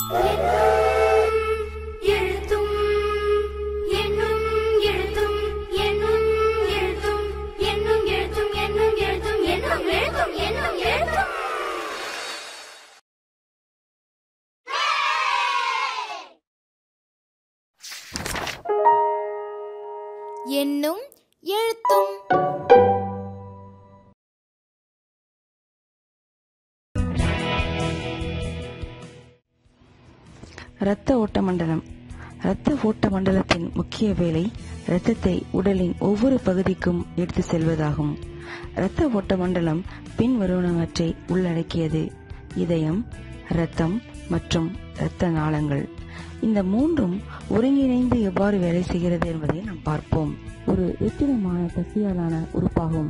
எண்ணும் எழுத்தும். இரத்த ஓட்ட மண்டலம். இரத்த ஓட்ட மண்டலத்தின் முக்கிய வேலை இரத்தத்தை உடலின் ஒவ்வொரு பகுதிக்கும் எடுத்து செல்வதாகும். இரத்த ஓட்ட மண்டலம் பின்வருவனவற்றை உள்ளடக்கியது: இதயம், இரத்தம் மற்றும் இரத்த நாளங்கள். இந்த மூன்றும் ஒருங்கிணைந்து எவ்வாறு வேலை செய்கிறது என்பதை நாம் பார்ப்போம். ஒரு வெற்றிடமான தசையாலான உறுப்பாகும்.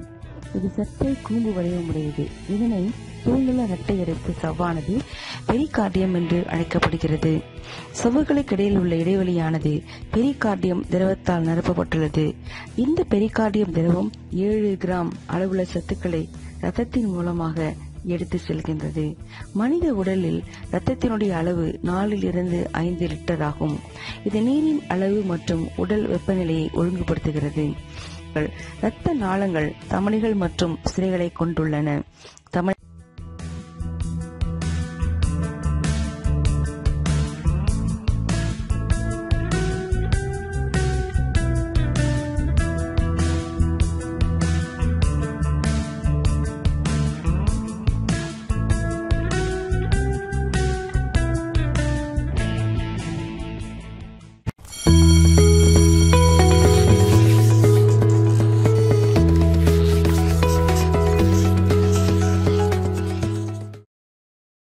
இது சற்றே கூம்பு வடிவமுடையது. இதனை சூழ்நிலை இரட்டை எடுத்து சவ்வானது பெரிகார்டியம் என்று அழைக்கப்படுகிறது. சவ்வுகளுக்கு இடையில் உள்ள இடைவெளியானது பெரிகார்டியம் திரவத்தால் நிரப்பப்பட்டுள்ளது. இந்த பெரிகார்டியம் திரவம் 7 கிராம் அளவுள்ள சத்துக்களை இரத்தத்தின் மூலமாக எடுத்து செல்கின்றது. மனித உடலில் இரத்தத்தினுடைய அளவு 4 to 5 லிட்டர் ஆகும். இது நீரின் அளவு மற்றும் உடல் வெப்பநிலையை ஒழுங்குபடுத்துகிறது. இரத்த நாளங்கள் தமனிகள் மற்றும் சிரைகளை கொண்டுள்ளன.